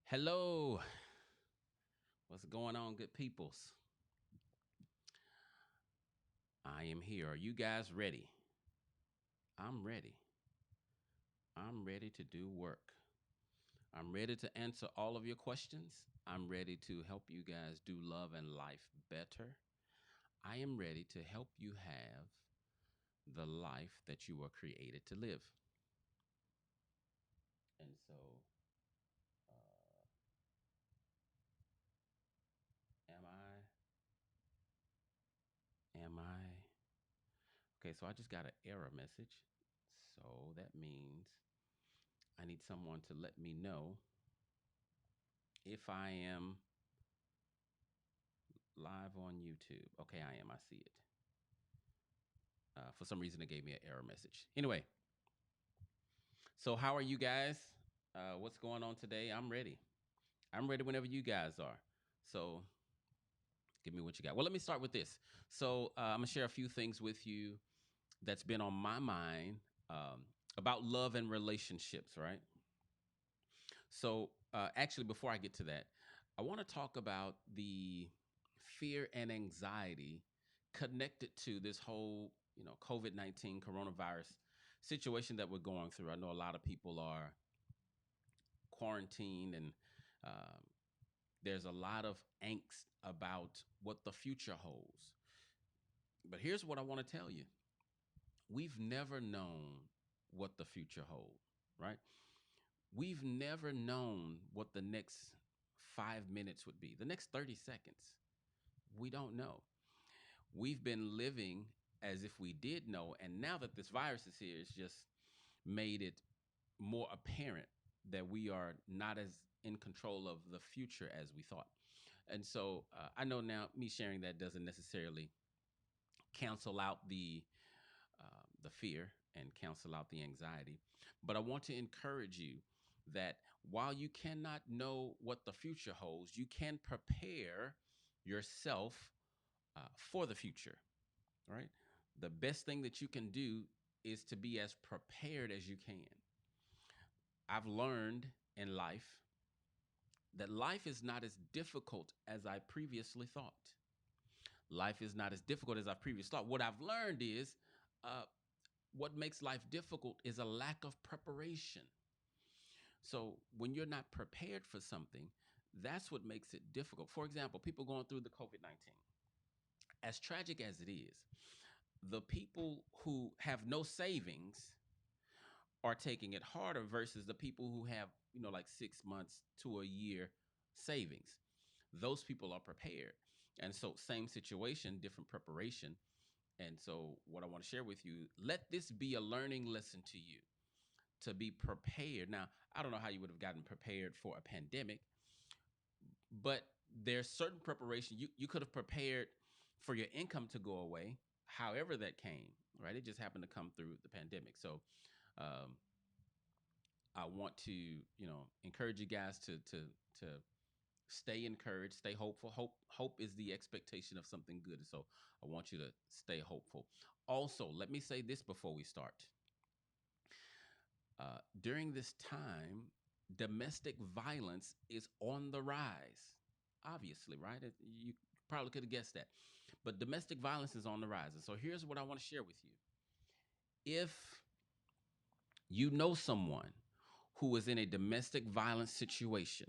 Hello. What's going on, good peoples? I am here. Are you guys ready? I'm ready. I'm ready to do work. I'm ready to answer all of your questions. I'm ready to help you guys do love and life better. I am ready to help you have the life that you were created to live. And so, uh, am I? Am I? Okay, so I just got an error message. So that means I need someone to let me know if I am live on YouTube. Okay, I am. I see it. For some reason, it gave me an error message. Anyway, so how are you guys? What's going on today? I'm ready. I'm ready whenever you guys are. So give me what you got. Well, let me start with this. So I'm gonna share a few things with you that's been on my mind um, about love and relationships. Right. So actually, before I get to that, I want to talk about the fear and anxiety connected to this whole, COVID-19 coronavirus situation that we're going through. I know a lot of people are quarantined, and um, there's a lot of angst about what the future holds. But here's what I want to tell you: we've never known what the future holds, right? We've never known what the next 5 minutes would be, the next 30 seconds. We don't know. We've been living as if we did know. And now that this virus is here, it's just made it more apparent that we are not as in control of the future as we thought. And so I know now me sharing that doesn't necessarily cancel out the fear and cancel out the anxiety. But I want to encourage you that while you cannot know what the future holds, you can prepare yourself for the future, right? The best thing that you can do is to be as prepared as you can. I've learned in life that life is not as difficult as I previously thought. Life is not as difficult as I previously thought. What I've learned is uh, what makes life difficult is a lack of preparation. So when you're not prepared for something, that's what makes it difficult. For example, people going through the COVID-19, as tragic as it is, the people who have no savings are taking it harder versus the people who have, like 6 months to a year savings. Those people are prepared. And so, same situation, different preparation. And so, what I want to share with you, let this be a learning lesson to you to be prepared. Now, I don't know how you would have gotten prepared for a pandemic, but there's certain preparation you could have prepared for your income to go away, however that came, right? It just happened to come through the pandemic. So, um, I want to, encourage you guys to stay encouraged, stay hopeful. Hope is the expectation of something good. So I want you to stay hopeful. Also, let me say this before we start. During this time, domestic violence is on the rise. Obviously, right? You probably could have guessed that. But domestic violence is on the rise. And so here's what I want to share with you. If you know someone who is in a domestic violence situation,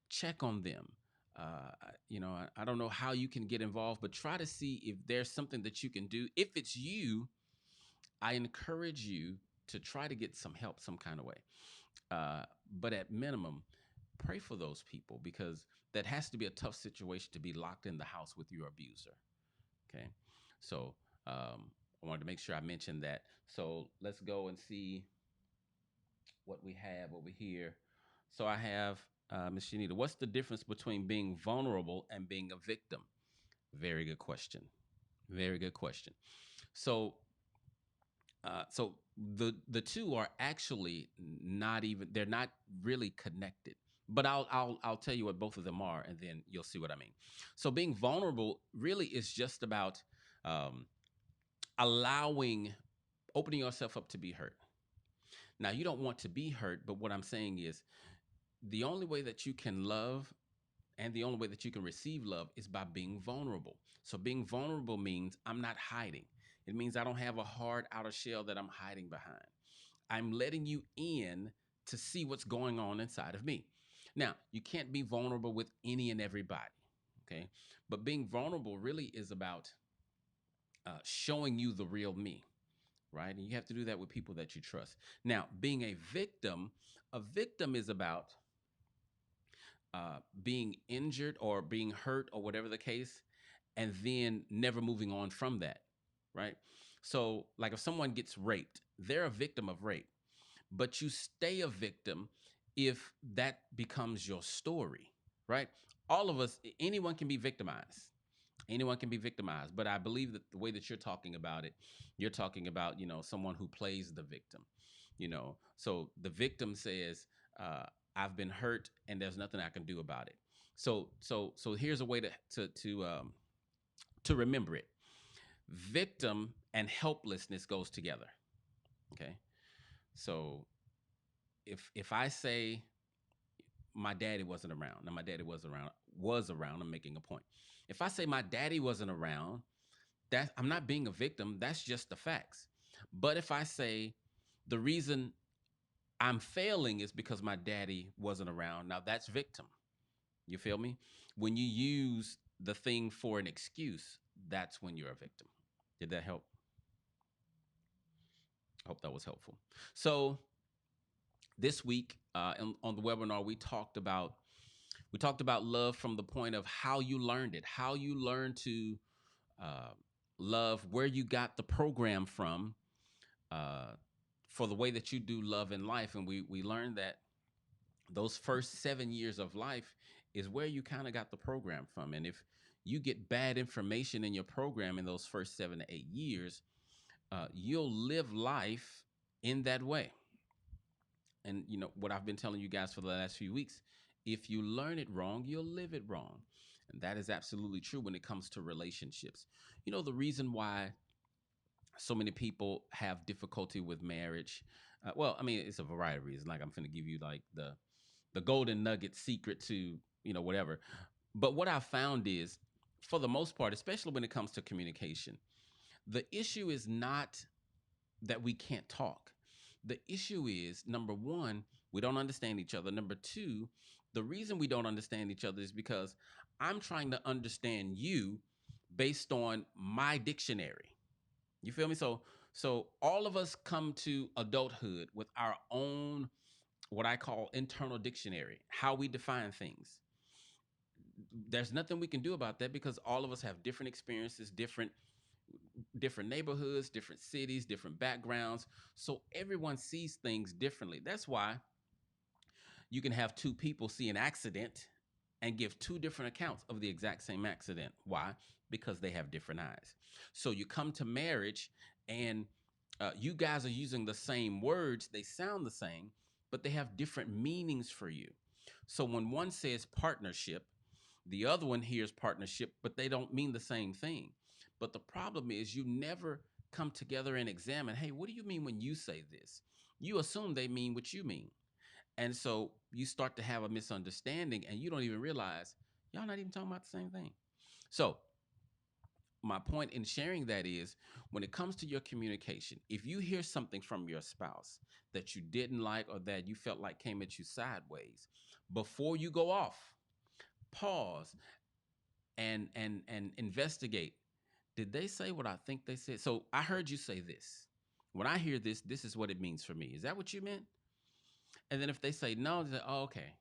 check on them. I don't know how you can get involved, but try to see if there's something that you can do. If it's you, I encourage you to try to get some help some kind of way. But at minimum, pray for those people because that has to be a tough situation to be locked in the house with your abuser. Okay. So I wanted to make sure I mentioned that. So let's go and see what we have over here. So I have Ms. Shanita. What's the difference between being vulnerable and being a victim? Very good question. Very good question. So so the two are actually not even, they're not really connected. But I'll tell you what both of them are, and then you'll see what I mean. So being vulnerable really is just about um, allowing, opening yourself up to be hurt. Now you don't want to be hurt, but what I'm saying is the only way that you can love and the only way that you can receive love is by being vulnerable. So being vulnerable means I'm not hiding. It means I don't have a hard outer shell that I'm hiding behind. I'm letting you in to see what's going on inside of me. Now, you can't be vulnerable with any and everybody, okay? But being vulnerable really is about showing you the real me, right? And you have to do that with people that you trust. Now, being a victim is about being injured or being hurt or whatever the case, and then never moving on from that, right? So, like if someone gets raped, they're a victim of rape, but you stay a victim if that becomes your story, right? All of us, anyone can be victimized. Anyone can be victimized, but I believe that the way that you're talking about it, you're talking about, someone who plays the victim, so the victim says, uh, I've been hurt and there's nothing I can do about it. So here's a way to remember it. Victim and helplessness goes together. Okay. So if I say my daddy wasn't around, now my daddy was around, I'm making a point. If I say my daddy wasn't around, that I'm not being a victim. That's just the facts. But if I say the reason I'm failing is because my daddy wasn't around, now that's victim. You feel me? When you use the thing for an excuse, that's when you're a victim. Did that help? I hope that was helpful. So this week on the webinar, we talked about love from the point of how you learned it, how you learned to uh, love, where you got the program from, uh, for the way that you do love in life. And we learned that those first 7 years of life is where you kind of got the program from. And if you get bad information in your program in those first 7 to 8 years, you'll live life in that way. And what I've been telling you guys for the last few weeks, if you learn it wrong, you'll live it wrong. And that is absolutely true when it comes to relationships. The reason why so many people have difficulty with marriage, well, I mean, it's a variety of reasons. Like I'm going to give you like the golden nugget secret to, whatever. But what I found is, for the most part, especially when it comes to communication, the issue is not that we can't talk. The issue is, number one, we don't understand each other. Number two, the reason we don't understand each other is because I'm trying to understand you based on my dictionary. You feel me? So all of us come to adulthood with our own, what I call internal dictionary, how we define things. There's nothing we can do about that because all of us have different experiences, different neighborhoods, different cities, different backgrounds. So everyone sees things differently. That's why you can have two people see an accident and give two different accounts of the exact same accident. Why? Because they have different eyes. So you come to marriage and you guys are using the same words, they sound the same, but they have different meanings for you. So when one says partnership, the other one hears partnership, but they don't mean the same thing. But the problem is you never come together and examine, hey, what do you mean when you say this? You assume they mean what you mean. And so you start to have a misunderstanding and you don't even realize y'all not even talking about the same thing. So my point in sharing that is, when it comes to your communication, if you hear something from your spouse that you didn't like or that you felt like came at you sideways, before you go off, pause and investigate. Did they say what I think they said? So I heard you say this. When I hear this, this is what it means for me. Is that what you meant? And then if they say no, they say, oh, okay.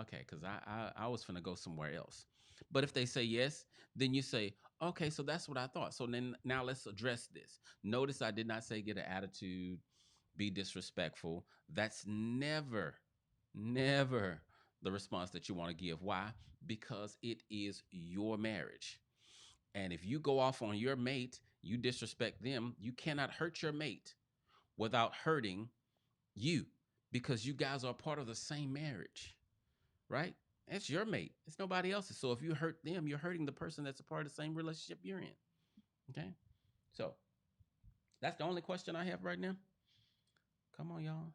Okay, because I was finna go somewhere else. But if they say yes, then you say, okay, so that's what I thought. So then now let's address this. Notice I did not say get an attitude, be disrespectful. That's never the response that you want to give. Why? Because it is your marriage. And if you go off on your mate, you disrespect them, you cannot hurt your mate without hurting you, because you guys are part of the same marriage, right? It's your mate. It's nobody else's. So if you hurt them, you're hurting the person that's a part of the same relationship you're in. Okay? So that's the only question I have right now. Come on, y'all.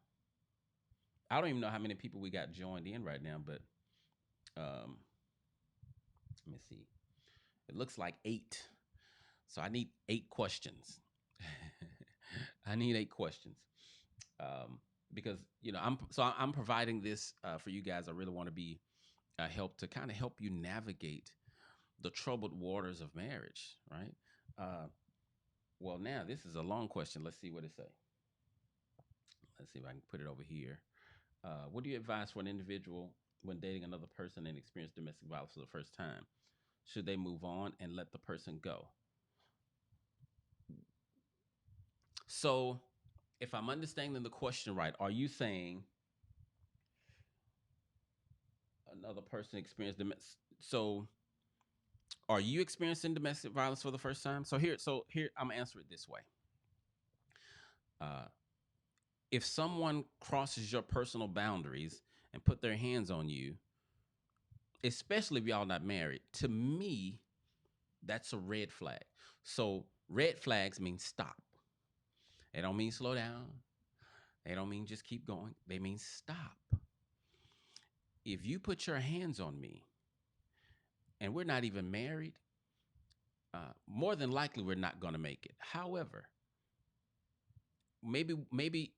I don't even know how many people we got joined in right now, but um, let me see. It looks like 8. So I need 8 questions. I need 8 questions. Because I'm providing this for you guys. I really want to be help to kind of help you navigate the troubled waters of marriage, right? Uh, well, now this is a long question. Let's see what it say. Let's see if I can put it over here. What do you advise for an individual when dating another person and experience domestic violence for the first time? Should they move on and let the person go? So, if I'm understanding the question right, are you saying another person experienced domestic? So, are you experiencing domestic violence for the first time? So here, I'm gonna answer it this way. Uh, if someone crosses your personal boundaries and put their hands on you, especially if y'all not married, to me, that's a red flag. So red flags mean stop. They don't mean slow down. They don't mean just keep going. They mean stop. If you put your hands on me and we're not even married, more than likely we're not going to make it. However, maybe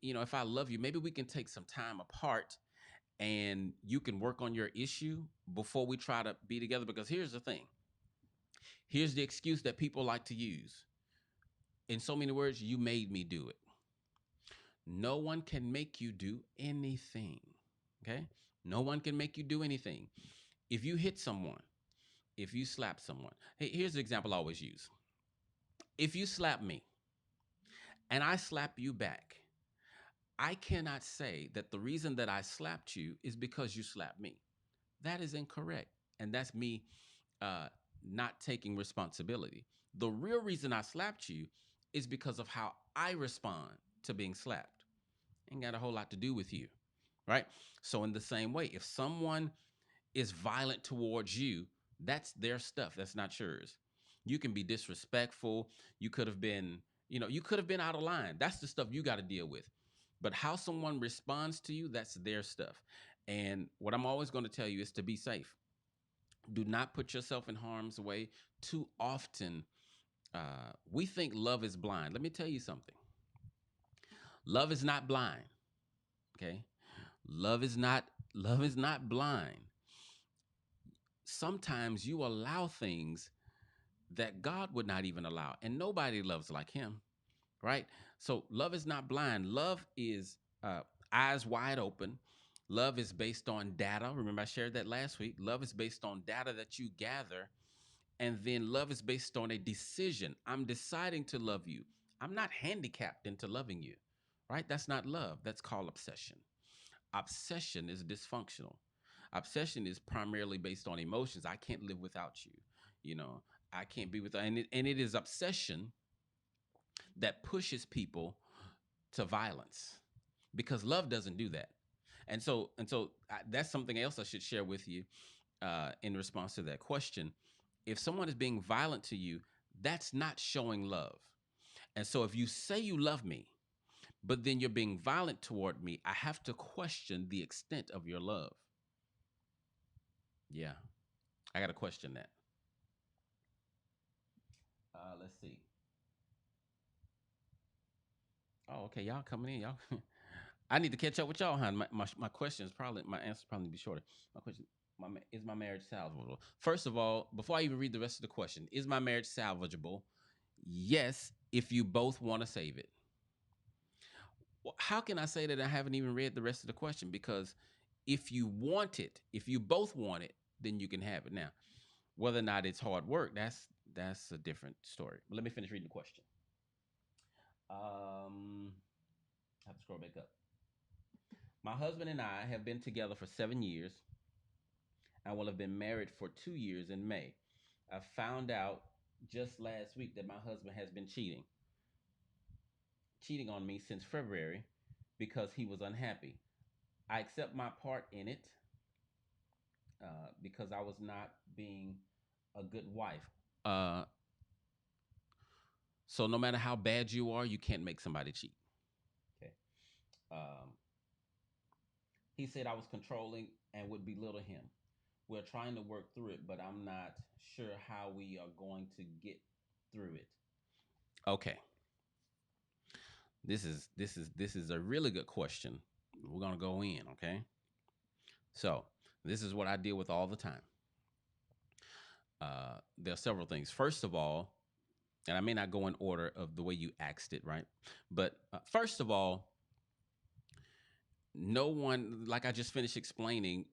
if I love you, maybe we can take some time apart and you can work on your issue before we try to be together. Because here's the thing. Here's the excuse that people like to use. In so many words, you made me do it. No one can make you do anything. Okay? No one can make you do anything. If you hit someone, if you slap someone, hey, here's the example I always use. If you slap me and I slap you back, I cannot say that the reason that I slapped you is because you slapped me. That is incorrect. And that's me uh, not taking responsibility. The real reason I slapped you is because of how I respond to being slapped. Ain't got a whole lot to do with you, right? So, in the same way, if someone is violent towards you, that's their stuff. That's not yours. You can be disrespectful. You could have been, you could have been out of line. That's the stuff you got to deal with. But how someone responds to you, that's their stuff. And what I'm always going to tell you is to be safe. Do not put yourself in harm's way. Too often, we think love is blind. Let me tell you something. Love is not blind. Okay, love is not blind. Sometimes you allow things that God would not even allow, and nobody loves like Him, right? So love is not blind. Love is eyes wide open. Love is based on data. Remember, I shared that last week. Love is based on data that you gather. And then love is based on a decision. I'm deciding to love you. I'm not handicapped into loving you, right? That's not love. That's called obsession. Obsession is dysfunctional. Obsession is primarily based on emotions. I can't live without you. You know, I can't be without, and it is obsession that pushes people to violence because love doesn't do that. And so that's something else I should share with you in response to that question. If someone is being violent to you, that's not showing love. And so if you say you love me, but then you're being violent toward me, I have to question the extent of your love. Yeah, I got to question that. Let's see. Oh, okay, y'all coming in, y'all. I need to catch up with y'all, huh? My question is probably my answer probably be shorter. My question: is my marriage salvageable? First of all, before I even read the rest of the question, is my marriage salvageable? Yes, if you both want to save it. Well, how can I say that I haven't even read the rest of the question? Because if you want it, if you both want it, then you can have it. Now, whether or not it's hard work, that's a different story. But let me finish reading the question. I have to scroll back up. My husband and I have been together for 7 years. I will have been married for 2 years in May. I found out just last week that my husband has been cheating on me since February because he was unhappy. I accept my part in it because I was not being a good wife. Uh, so no matter how bad you are, you can't make somebody cheat. Okay. Um, He said I was controlling and would belittle him. We're trying to work through it, but I'm not sure how we are going to get through it. Okay, this is a really good question. We're gonna go in, okay? So this is what I deal with all the time. There are several things. First of all, and I may not go in order of the way you asked it, right? But first of all, no one, like I just finished explaining,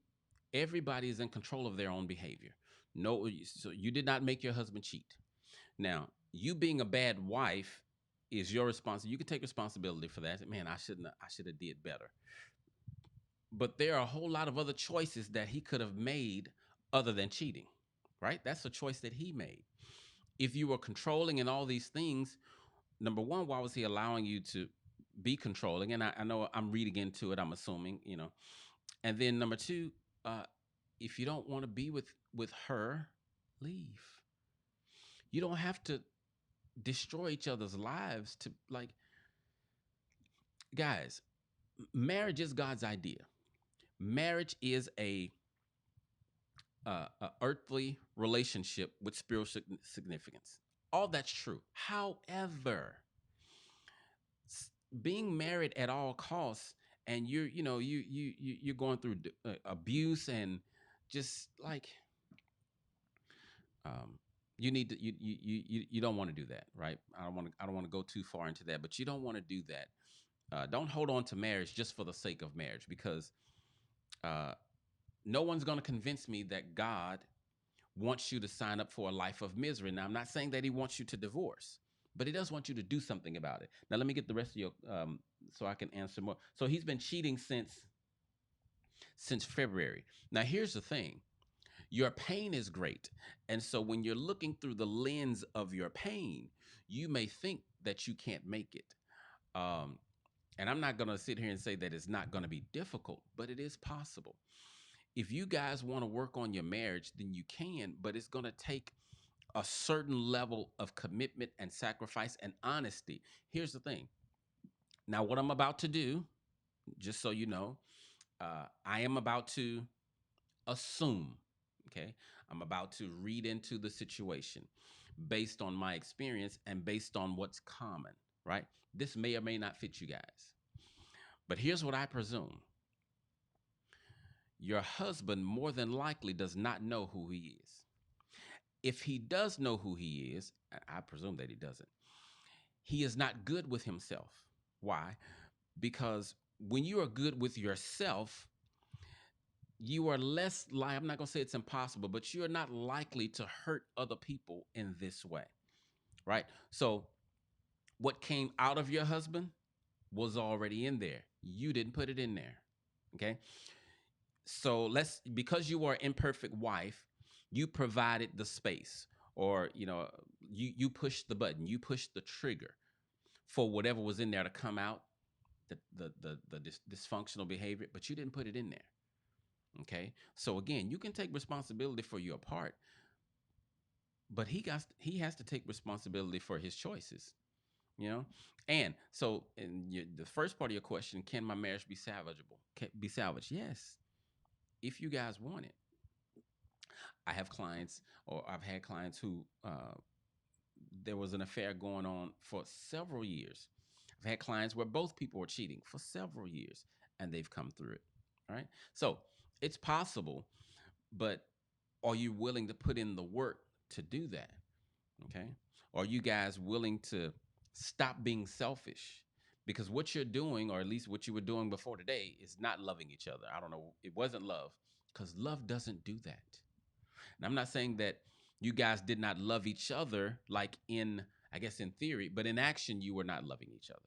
everybody is in control of their own behavior. No, so you did not make your husband cheat. Now, you being a bad wife is your responsibility. You can take responsibility for that. Man, I should have did better. But there are a whole lot of other choices that he could have made other than cheating, right? That's a choice that he made. If you were controlling and all these things, number one, why was he allowing you to be controlling? And I know I'm reading into it, I'm assuming, you know. And then number two, uh, if you don't want to be with her, leave. You don't have to destroy each other's lives to like guys, marriage is God's idea. Marriage is a earthly relationship with spiritual significance. All that's true. However, being married at all costs, and you're going through abuse and just like um, you need to you don't want to do that, right? I don't want to go too far into that, but you don't want to do that. Don't hold on to marriage just for the sake of marriage, because uh, no one's going to convince me that God wants you to sign up for a life of misery. Now, I'm not saying that he wants you to divorce, but he does want you to do something about it. Now, let me get the rest of your, so I can answer more. So he's been cheating since February. Now, here's the thing. Your pain is great. And so when you're looking through the lens of your pain, you may think that you can't make it. Um, and I'm not going to sit here and say that it's not going to be difficult, but it is possible. If you guys want to work on your marriage, then you can, but it's going to take a certain level of commitment and sacrifice and honesty. Here's the thing. Now, what I'm about to do, just so you know, I am about to assume, okay? I'm about to read into the situation based on my experience and based on what's common, right? This may or may not fit you guys. But here's what I presume. Your husband more than likely does not know who he is. If he does know who he is, I presume that he doesn't, he is not good with himself. Why? Because when you are good with yourself, you are less like, I'm not going to say it's impossible, but you're not likely to hurt other people in this way, right? So what came out of your husband was already in there. You didn't put it in there. Okay. So because you are an imperfect wife, you provided the space, or, you pushed the button, you pushed the trigger for whatever was in there to come out, the dysfunctional behavior, but you didn't put it in there. Okay. So again, you can take responsibility for your part, but he has to take responsibility for his choices, you know? And so the first part of your question, can my marriage be salvageable? Can be salvaged? Yes. If you guys want it. I have clients, or I've had clients who there was an affair going on for several years. I've had clients where both people were cheating for several years and they've come through it. All right. So it's possible, but are you willing to put in the work to do that? Okay. Are you guys willing to stop being selfish? Because what you're doing, or at least what you were doing before today, is not loving each other. I don't know. It wasn't love, because love doesn't do that. And I'm not saying that you guys did not love each other, like I guess in theory, but in action, you were not loving each other.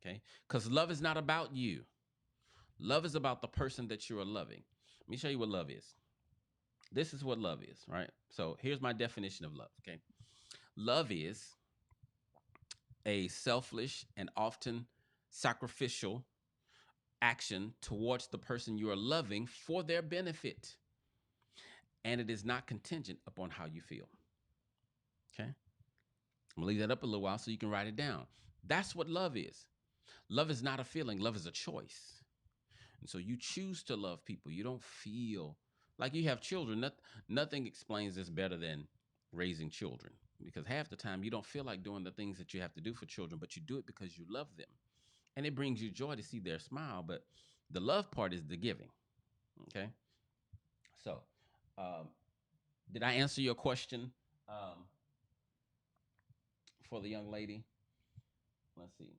Okay. Because love is not about you. Love is about the person that you are loving. Let me show you what love is. This is what love is, right? So here's my definition of love. Okay. Love is a selfish and often sacrificial action towards the person you are loving for their benefit. And it is not contingent upon how you feel. Okay. I'm gonna leave that up a little while so you can write it down. That's what love is. Love is not a feeling, love is a choice. And so you choose to love people. You don't feel like you have children. Nothing explains this better than raising children, because half the time you don't feel like doing the things that you have to do for children, but you do it because you love them. And it brings you joy to see their smile. But the love part is the giving. Okay. So, um, did I answer your question um, for the young lady? Let's see.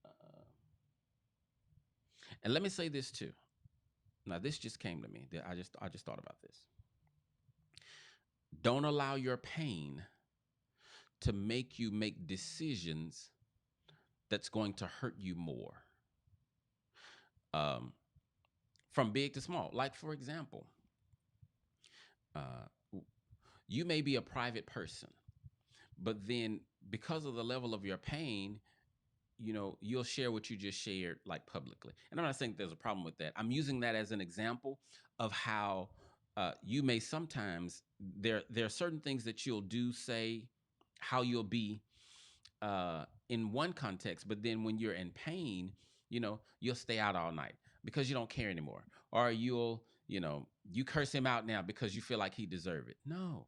Uh, and let me say this too. Now, this just came to me. I just thought about this. Don't allow your pain to make you make decisions that's going to hurt you more. Um, from big to small. Like, for example, uh, you may be a private person, but then because of the level of your pain, you'll share what you just shared like publicly. And I'm not saying there's a problem with that. I'm using that as an example of how you may sometimes there are certain things that you'll do, say, how you'll be in one context, but then when you're in pain, you'll stay out all night because you don't care anymore, or you curse him out now because you feel like he deserved it. No,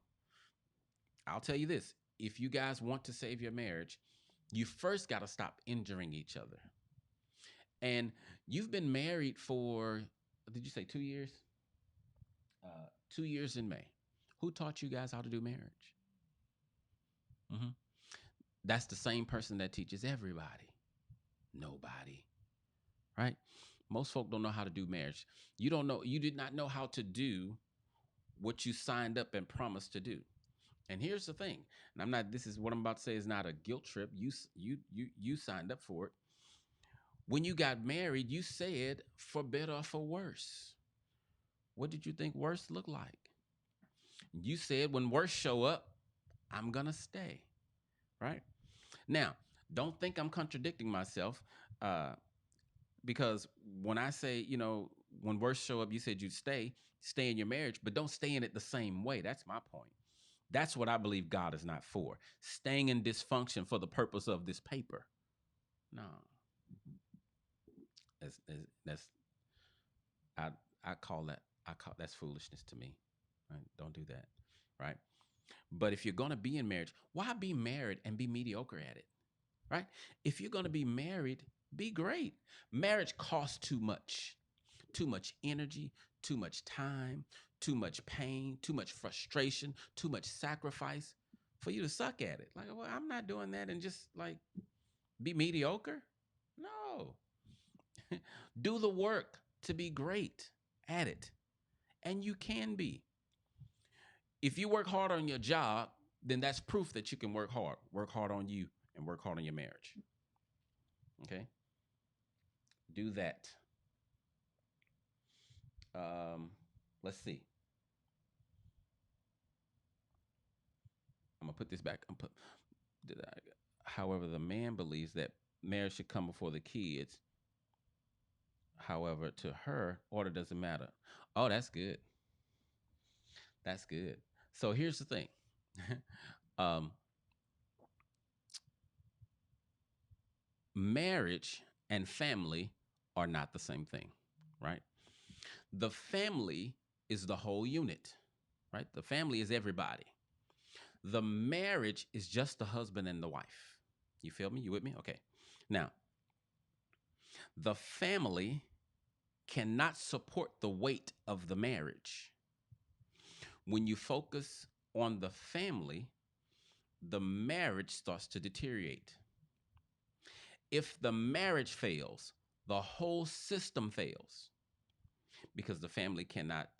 I'll tell you this: if you guys want to save your marriage, you first got to stop injuring each other. And you've been married for, did you say 2 years? 2 years in May. Who taught you guys how to do marriage? Hmm. That's the same person that teaches everybody. Nobody, right? Most folk don't know how to do marriage. You don't know, you did not know how to do what you signed up and promised to do. And here's the thing, and I'm not, this is what I'm about to say is not a guilt trip. You signed up for it. When you got married, you said for better or for worse. What did you think worse looked like? You said when worse show up, I'm gonna stay. Right? Now, don't think I'm contradicting myself, uh, because when I say, when worse show up, you said you'd stay in your marriage, but don't stay in it the same way. That's my point. That's what I believe God is not for. Staying in dysfunction for the purpose of this paper. No, that's I I call that that's foolishness to me. Right? Don't do that. Right? But if you're going to be in marriage, why be married and be mediocre at it? Right? If you're going to be married, be great. Marriage costs too much energy, too much time, too much pain, too much frustration, too much sacrifice for you to suck at it. Like, well, I'm not doing that and just like be mediocre. No. Do the work to be great at it. And you can be. If you work hard on your job, then that's proof that you can work hard. Work hard on you and work hard on your marriage. Okay? Do that. Um, let's see. I'm gonna put this back. Did I, however, the man believes that marriage should come before the kids. However, to her, order doesn't matter. Oh, that's good. That's good. So here's the thing. um, Marriage and family are not the same thing, right? The family is the whole unit, right? The family is everybody. The marriage is just the husband and the wife. You feel me? You with me? Okay. Now, the family cannot support the weight of the marriage. When you focus on the family, the marriage starts to deteriorate. If the marriage fails, the whole system fails because the family cannot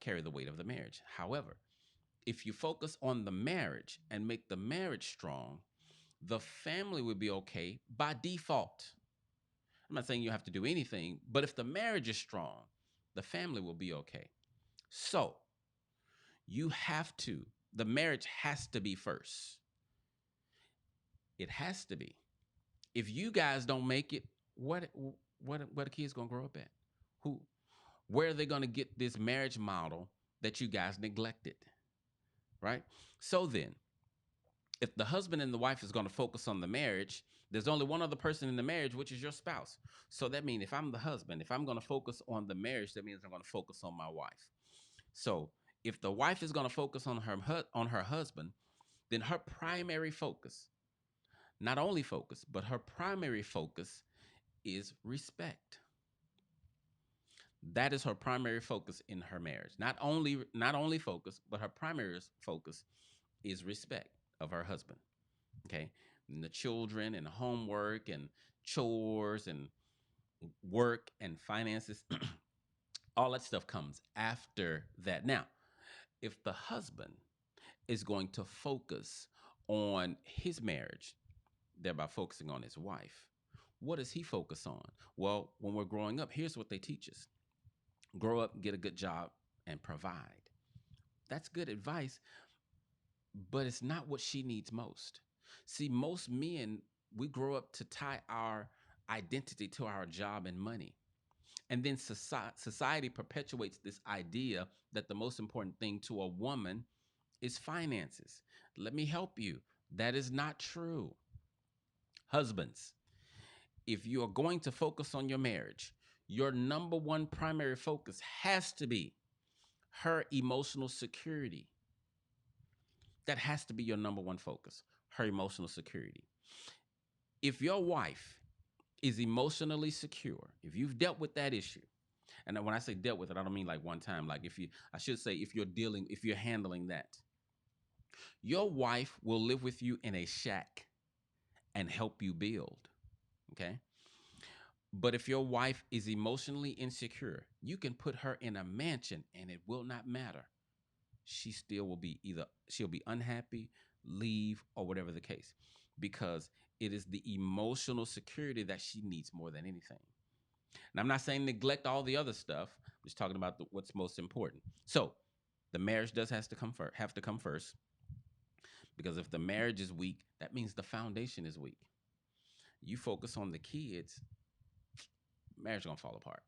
carry the weight of the marriage. However, if you focus on the marriage and make the marriage strong, the family will be okay by default. I'm not saying you have to do anything, but if the marriage is strong, the family will be okay. So the marriage has to be first. It has to be. If you guys don't make it, what are kids gonna grow up at? Who, where are they gonna get this marriage model that you guys neglected? Right? So then, If the husband and the wife is going to focus on the marriage, there's only one other person in the marriage, which is your spouse. So that means if I'm the husband, if I'm going to focus on the marriage, that means I'm going to focus on my wife. So if the wife is going to focus on her husband, then her primary focus, not only focus, but her primary focus is respect. That is her primary focus in her marriage. Not only focus, but her primary focus is respect of her husband. Okay. And the children and homework and chores and work and finances, all that stuff comes after that. Now, if the husband is going to focus on his marriage, thereby focusing on his wife, what does he focus on? Well, when we're growing up, here's what they teach us: grow up, get a good job, and provide. That's good advice, but it's not what she needs most. See, most men, we grow up to tie our identity to our job and money. And then society perpetuates this idea that the most important thing to a woman is finances. Let me help you. That is not true. Husbands, if you are going to focus on your marriage, your number one primary focus has to be her emotional security. That has to be your number one focus, her emotional security. If your wife is emotionally secure, if you've dealt with that issue, and when I say dealt with it, I don't mean like one time, like I should say, if you're handling that, your wife will live with you in a shack and help you build. Okay. But if your wife is emotionally insecure, you can put her in a mansion and it will not matter. She still will be she'll be unhappy, leave, or whatever the case, because it is the emotional security that she needs more than anything. And I'm not saying neglect all the other stuff. I'm just talking about what's most important. So the marriage does have to come first, because if the marriage is weak, that means the foundation is weak. You focus on the kids, marriage is gonna fall apart,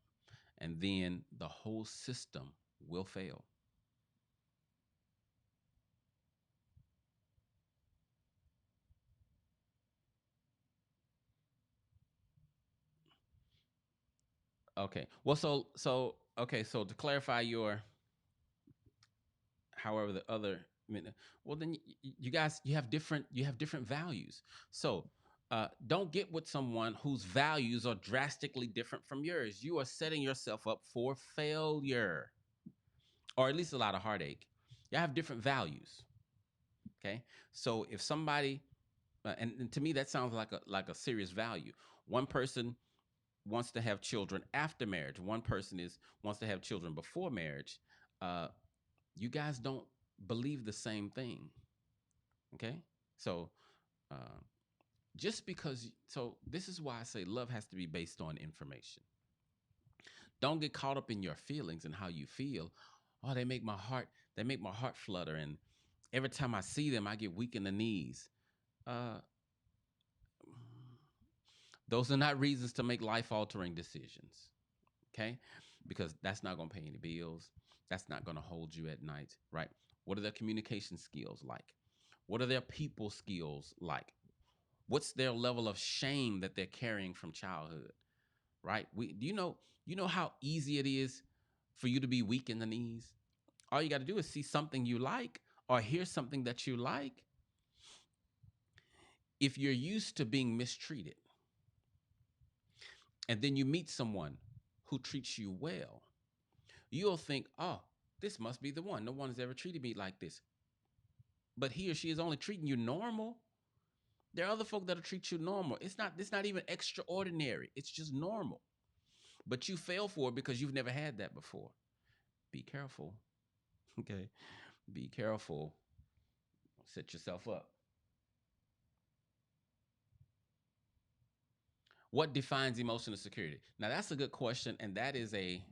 and then the whole system will fail. Okay. Well, okay. So to clarify your, however, the other, I mean, well, then you guys, you have different values. So don't get with someone whose values are drastically different from yours. You are setting yourself up for failure, or at least a lot of heartache. You have different values. Okay. So if somebody, and to me that sounds like a serious value. One person wants to have children after marriage. One person is wants to have children before marriage. Uh, you guys don't believe the same thing. Okay, so uh, just because, so this is why I say love has to be based on information. Don't get caught up in your feelings and how you feel. Oh, they make my heart flutter, and every time I see them, I get weak in the knees. Uh, those are not reasons to make life altering decisions. Okay, because that's not going to pay any bills. That's not going to hold you at night, right? What are their communication skills like? What are their people skills like? What's their level of shame that they're carrying from childhood, right? You know how easy it is for you to be weak in the knees? All you got to do is see something you like or hear something that you like. If you're used to being mistreated and then you meet someone who treats you well, you'll think, oh, this must be the one. No one has ever treated me like this. But he or she is only treating you normal. There are other folk that'll treat you normal. It's not even extraordinary. It's just normal. But you fail for it because you've never had that before. Be careful. Okay. Be careful. Set yourself up. What defines emotional security? Now that's a good question, and that is a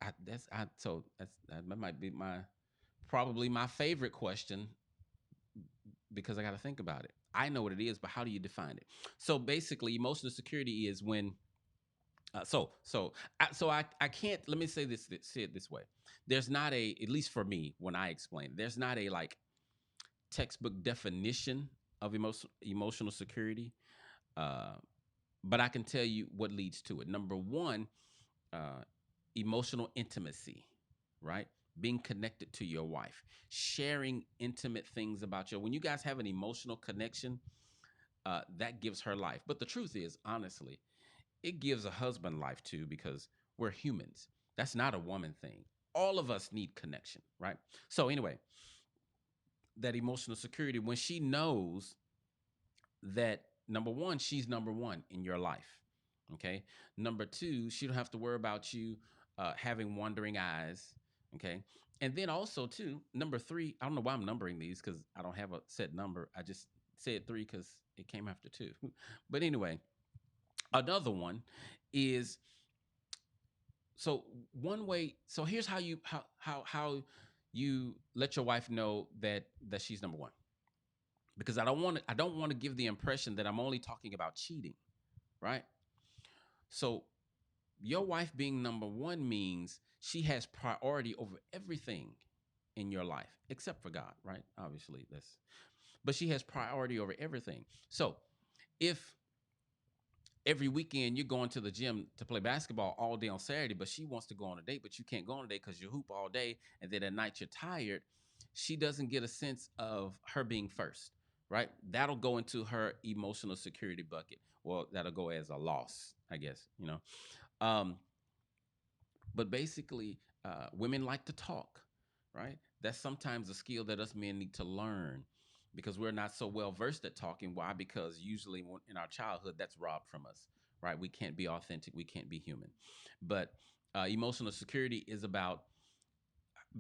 I, that's I so that might be my probably my favorite question, because I got to think about it. I know what it is, but how do you define it? So basically, emotional security is when. I can't. Let me say it this way. There's not a, at least for me, when I explain, there's not a like textbook definition of emotional security, uh, but I can tell you what leads to it. Number one, uh, emotional intimacy, right? Being connected to your wife, sharing intimate things about you. When you guys have an emotional connection, that gives her life. But the truth is, honestly, it gives a husband life too because we're humans. That's not a woman thing. All of us need connection, right? So, anyway, that emotional security, when she knows that number one, she's number one in your life. Okay. Number two, she don't have to worry about you having wandering eyes. Okay. And then also too, number three, I don't know why I'm numbering these because I don't have a set number. I just said three because it came after two. But anyway, another one is so one way. So here's how you let your wife know that she's number one, because I don't want to give the impression that I'm only talking about cheating, right? So your wife being number one means she has priority over everything in your life except for God, right? Obviously, that's but she has priority over everything. So if every weekend you're going to the gym to play basketball all day on Saturday, but she wants to go on a date, but you can't go on a date because you hoop all day, and then at night you're tired, she doesn't get a sense of her being first, right? That'll go into her emotional security bucket. Well, that'll go as a loss, I guess, you know. Um, but basically, women like to talk, right? That's sometimes a skill that us men need to learn because we're not so well versed at talking. Why? Because usually in our childhood, that's robbed from us, right? We can't be authentic, we can't be human. But emotional security is about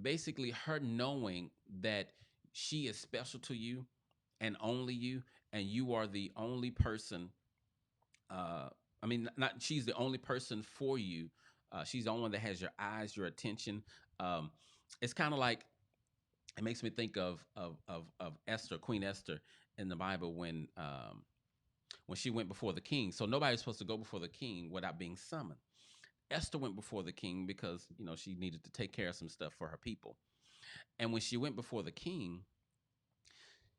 basically her knowing that she is special to you and only you, and you are the only person uh I mean, not she's the only person for you. She's the only one that has your eyes, your attention. It's kind of like, it makes me think of Esther, Queen Esther in the Bible, when she went before the king. So nobody's supposed to go before the king without being summoned. Esther went before the king because she needed to take care of some stuff for her people. And when she went before the king,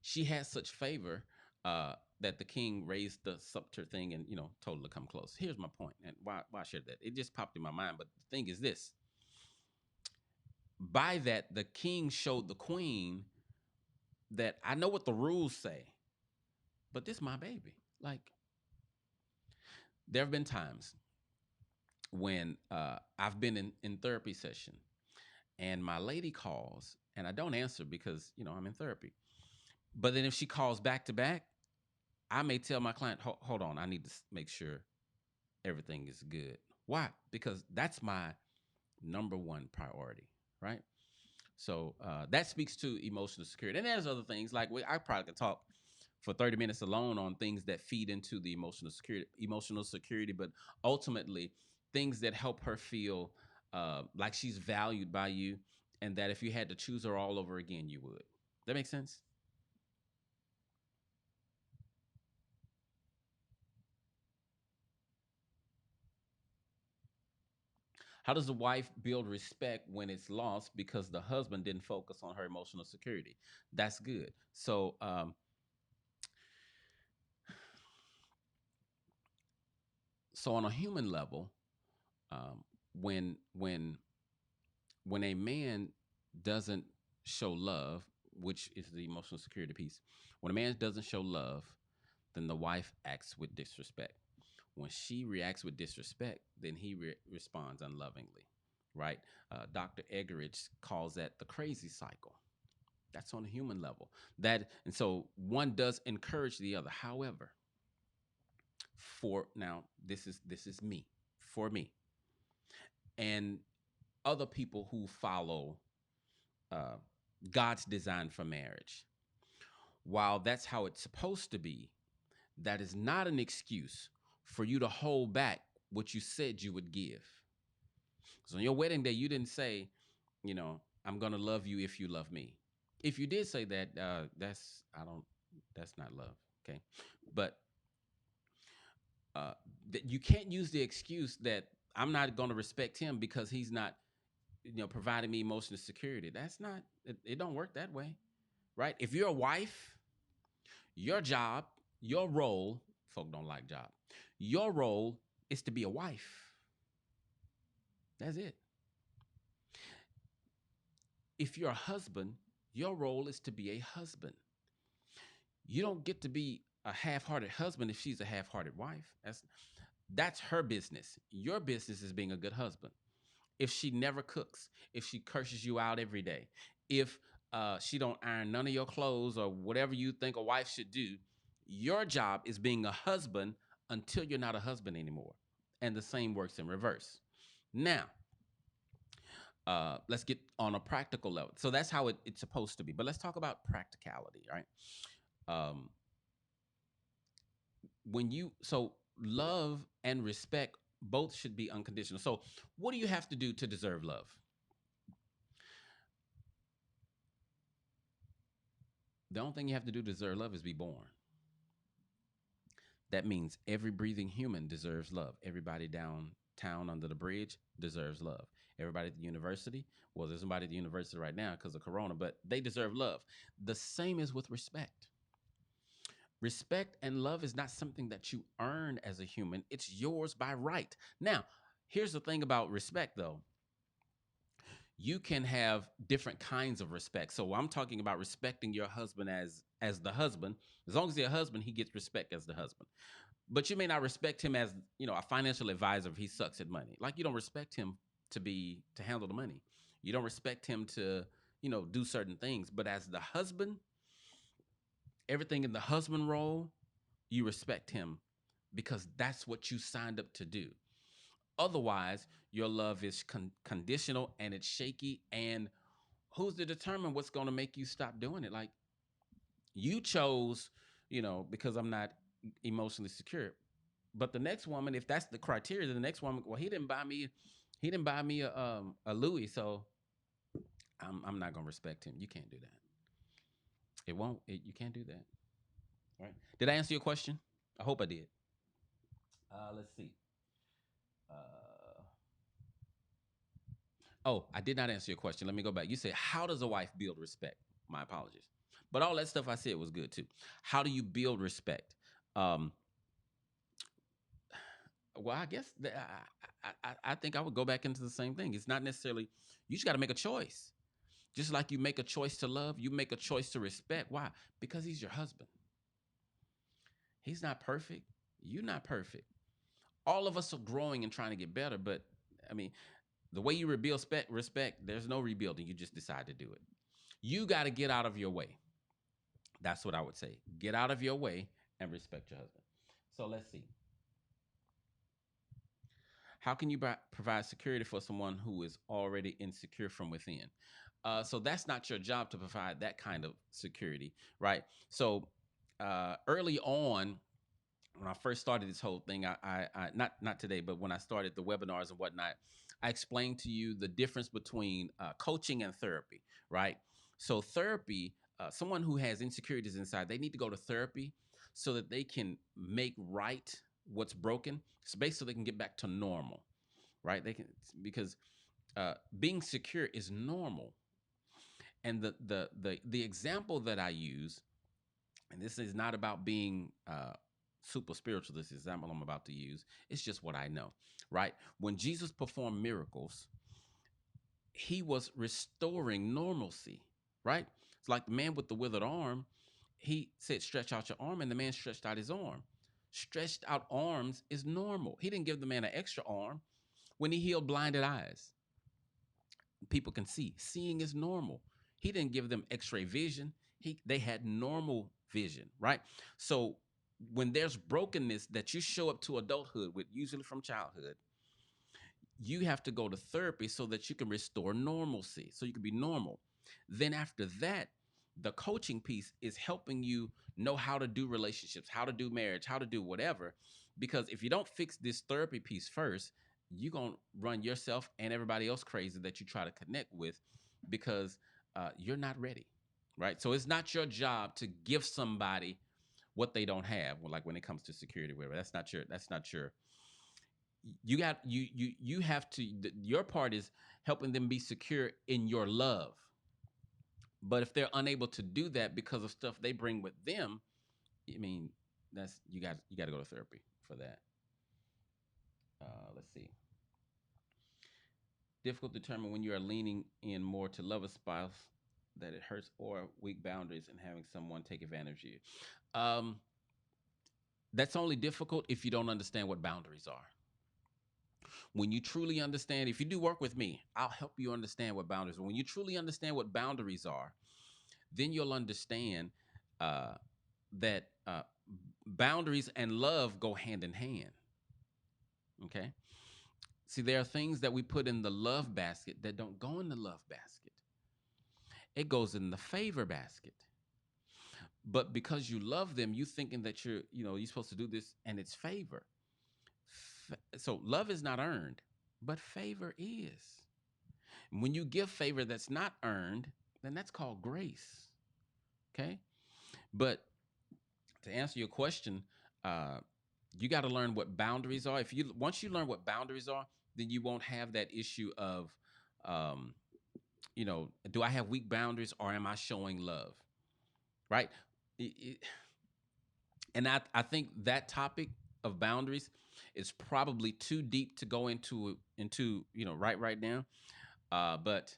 she had such favor that the king raised the scepter thing and told her to come close. Here's my point, and why I shared that. It just popped in my mind. But the thing is this: by that, the king showed the queen that I know what the rules say, but this is my baby. Like, there have been times when I've been in therapy session, and my lady calls, and I don't answer because I'm in therapy. But then if she calls back to back, I may tell my client, hold on, I need to make sure everything is good. Why? Because that's my number one priority, right? So that speaks to emotional security. And there's other things like I probably could talk for 30 minutes alone on things that feed into the emotional security, but ultimately things that help her feel like she's valued by you, and that if you had to choose her all over again, you would. That makes sense? How does the wife build respect when it's lost because the husband didn't focus on her emotional security? That's good. So on a human level, um, when when when a man doesn't show love, which is the emotional security piece, when a man doesn't show love, then the wife acts with disrespect. When she reacts with disrespect, then he responds unlovingly, right? Dr. Eggerichs calls that the crazy cycle. That's on a human level. And so one does encourage the other. However, for now, this is me, for me, and other people who follow uh, God's design for marriage. While that's how it's supposed to be, that is not an excuse for you to hold back what you said you would give. So on your wedding day, you didn't say, I'm gonna love you if you love me. If you did say that, that's not love. Okay, but you can't use the excuse that I'm not gonna respect him because he's not, providing me emotional security. That's not. It don't work that way. right? If you're a wife, your job, your role, folk don't like job. Your role is to be a wife. That's it. If you're a husband, your role is to be a husband. You don't get to be a half-hearted husband if she's a half-hearted wife. That's her business. Your business is being a good husband. If she never cooks, if she curses you out every day, if she don't iron none of your clothes or whatever you think a wife should do, your job is being a husband until you're not a husband anymore. And the same works in reverse. Now, let's get on a practical level. So that's how it's supposed to be. But let's talk about practicality, right? Um, so love and respect both should be unconditional. So what do you have to do to deserve love? The only thing you have to do to deserve love is be born. That means every breathing human deserves love. Everybody downtown under the bridge deserves love. Everybody at the university, well, there's somebody at the university right now because of Corona, but they deserve love. The same is with respect. Respect and love is not something that you earn as a human, it's yours by right. Now, here's the thing about respect, though. You can have different kinds of respect. So I'm talking about respecting your husband as the husband. As long as you're a husband, he gets respect as the husband. But you may not respect him as, a financial advisor if he sucks at money. Like you don't respect him to handle the money. You don't respect him to, do certain things. But as the husband, everything in the husband role, you respect him because that's what you signed up to do. Otherwise, your love is conditional and it's shaky. And who's to determine what's going to make you stop doing it? Like you chose, because I'm not emotionally secure. But the next woman, if that's the criteria, then the next woman, well, he didn't buy me a Louis, so I'm not gonna respect him. You can't do that. It won't. You can't do that. All right. Did I answer your question? I hope I did. Let's see. Uh, oh, I did not answer your question. Let me go back. You said, how does a wife build respect? My apologies. But all that stuff I said was good too. How do you build respect? Um, well, I guess I think I would go back into the same thing. It's not necessarily, you just got to make a choice. Just like you make a choice to love, you make a choice to respect. Why? Because he's your husband. He's not perfect. You're not perfect. All of us are growing and trying to get better, but I mean, the way you rebuild respect, there's no rebuilding. You just decide to do it. You got to get out of your way. That's what I would say. Get out of your way and respect your husband. So let's see. How can you provide security for someone who is already insecure from within? So that's not your job to provide that kind of security, right? So early on, when I first started this whole thing, I not today, but when I started the webinars and whatnot, I explained to you the difference between coaching and therapy, right? So therapy, someone who has insecurities inside, they need to go to therapy so that they can make right what's broken, so they can get back to normal, right? They can, because being secure is normal. And the example that I use, and this is not about being super spiritual, this example I'm about to use, it's just what I know, right? When Jesus performed miracles, he was restoring normalcy, right? It's like the man with the withered arm. He said, stretch out your arm, and the man stretched out his arm. Stretched out arms is normal. He didn't give the man an extra arm. When he healed blinded eyes, people can see. Seeing is normal. He didn't give them x-ray vision. They had normal vision, right? So when there's brokenness that you show up to adulthood with, usually from childhood, you have to go to therapy so that you can restore normalcy, so you can be normal. Then after that, the coaching piece is helping you know how to do relationships, how to do marriage, how to do whatever. Because if you don't fix this therapy piece first, you're going to run yourself and everybody else crazy that you try to connect with, because you're not ready, right? So it's not your job to give somebody what they don't have. Well, like when it comes to security, whatever, that's not your, you have to, your part is helping them be secure in your love. But if they're unable to do that because of stuff they bring with them, I mean, that's you got to go to therapy for that. Let's see. Difficult to determine when you are leaning in more to love a spouse that it hurts, or weak boundaries and having someone take advantage of you. Um, that's only difficult if you don't understand what boundaries are. When you truly understand, if you do work with me, I'll help you understand what boundaries are. When you truly understand what boundaries are, then you'll understand uh, that boundaries and love go hand in hand. Okay. See, there are things that we put in the love basket that don't go in the love basket. It goes in the favor basket. But because you love them, you thinking that you're supposed to do this and it's favor. So love is not earned, but favor is. When you give favor that's not earned, then that's called grace. Okay. But to answer your question, uh, you got to learn what boundaries are. If you once you learn what boundaries are, then you won't have that issue of, um, do I have weak boundaries or am I showing love? Right. And I think that topic of boundaries is probably too deep to go into right now. But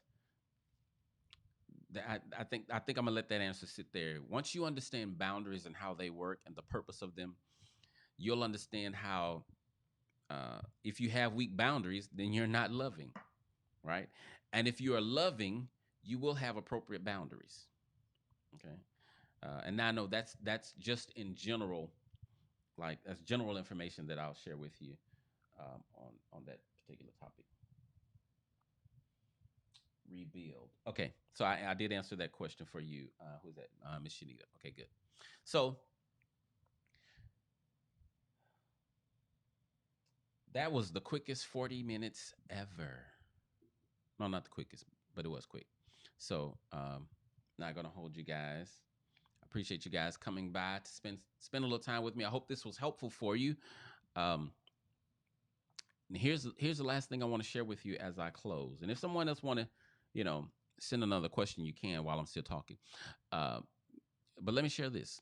I think I'm gonna let that answer sit there. Once you understand boundaries and how they work and the purpose of them, you'll understand how, if you have weak boundaries, then you're not loving, right? And if you are loving, you will have appropriate boundaries. Okay. And now I know that's just in general, like that's general information that I'll share with you, on that particular topic. Rebuild. Okay, so I did answer that question for you. Who's that? Miss Shanita. Okay, good. So that was the quickest 40 minutes ever. No, not the quickest, but it was quick. So, not gonna hold you guys. I appreciate you guys coming by to spend a little time with me. I hope this was helpful for you. Um, and here's the last thing I want to share with you as I close. And if someone else want to, you know, send another question, you can while I'm still talking. Uh, but let me share this.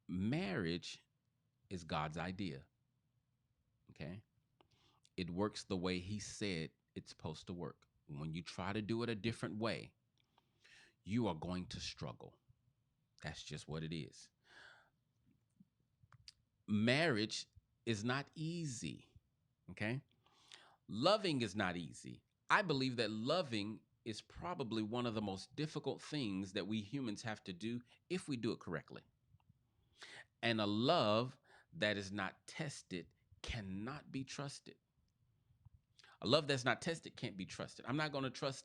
Marriage is God's idea. Okay, it works the way He said it's supposed to work. When you try to do it a different way, you are going to struggle. That's just what it is. Marriage is not easy. Okay. Loving is not easy. I believe that loving is probably one of the most difficult things that we humans have to do if we do it correctly. And a love that is not tested cannot be trusted. A love that's not tested can't be trusted. I'm not going to trust,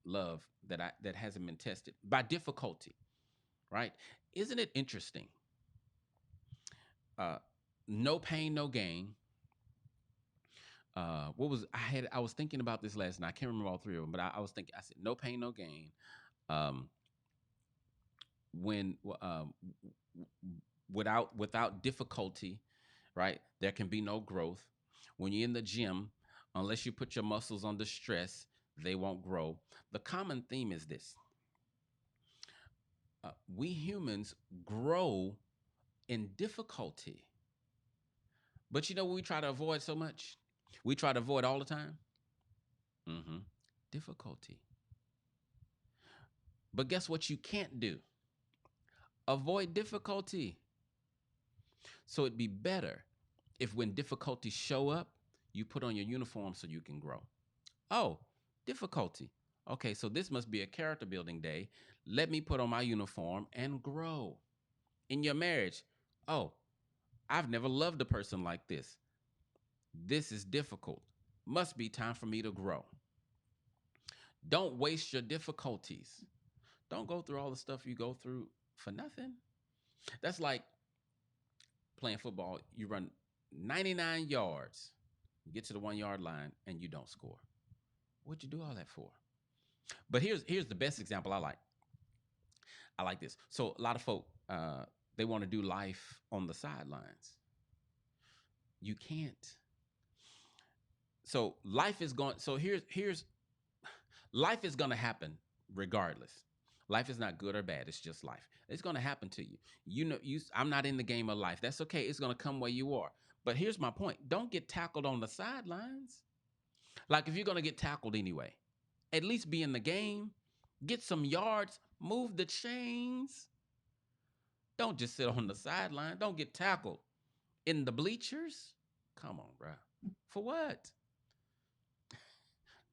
love that hasn't been tested by difficulty, right? Isn't it interesting? Uh, no pain, no gain. What was I was thinking about this last night. I can't remember all three of them, but I was thinking. I said, "No pain, no gain." Um, when without difficulty, right? There can be no growth. When you're in the gym, unless you put your muscles under stress, they won't grow. The common theme is this: we humans grow in difficulty. But you know what we try to avoid so much? We try to avoid all the time. hmm Difficulty. But guess what you can't do? Avoid difficulty. So it'd be better if when difficulties show up, you put on your uniform so you can grow. Oh, difficulty. Okay, so this must be a character building day. Let me put on my uniform and grow. In your marriage, oh, I've never loved a person like this. This is difficult. Must be time for me to grow. Don't waste your difficulties. Don't go through all the stuff you go through for nothing. That's like playing football. You run 99 yards, you get to the 1 yard line, and you don't score. What'd you do all that for? But here's the best example I like. I like this. So a lot of folk, they want to do life on the sidelines. You can't. So life is going. So here's Life is going to happen regardless. Life is not good or bad. It's just life. It's going to happen to you. I'm not in the game of life. That's okay. It's going to come where you are. But here's my point. Don't get tackled on the sidelines. Like if you're going to get tackled anyway, at least be in the game. Get some yards. Move the chains. Don't just sit on the sideline. Don't get tackled in the bleachers. Come on, bro. For what?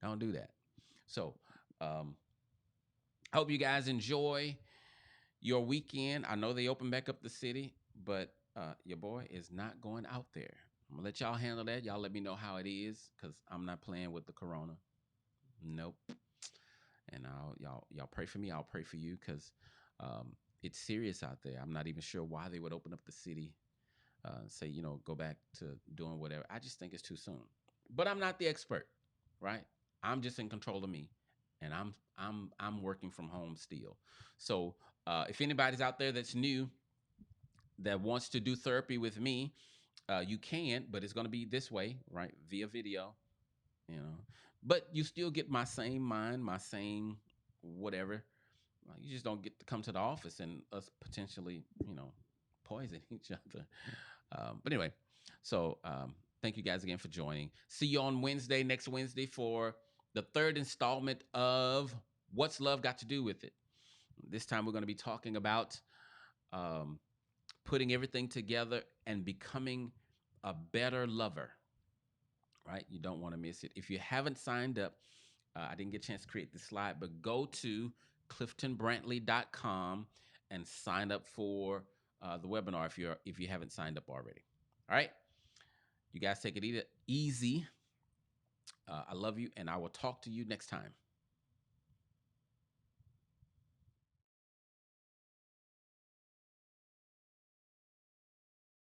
Don't do that. So, I hope you guys enjoy your weekend. I know they open back up the city, but your boy is not going out there. I'm gonna let y'all handle that. Y'all let me know how it is, because I'm not playing with the corona. Nope. And y'all pray for me. I'll pray for you, because it's serious out there. I'm not even sure why they would open up the city, say go back to doing whatever. I just think it's too soon. But I'm not the expert, right? I'm just in control of me, and I'm working from home still. So if anybody's out there that's new that wants to do therapy with me, you can, but it's going to be this way, right? Via video, you know. But you still get my same mind, my same whatever. You just don't get to come to the office and us potentially, poison each other. But anyway, so thank you guys again for joining. See you on next Wednesday, for the third installment of What's Love Got to Do with It. This time we're going to be talking about putting everything together and becoming a better lover, right? You don't want to miss it. If you haven't signed up, I didn't get a chance to create this slide, but go to cliftonbrantley.com and sign up for the webinar if you haven't signed up already. All right. You guys take it easy. I love you, and I will talk to you next time.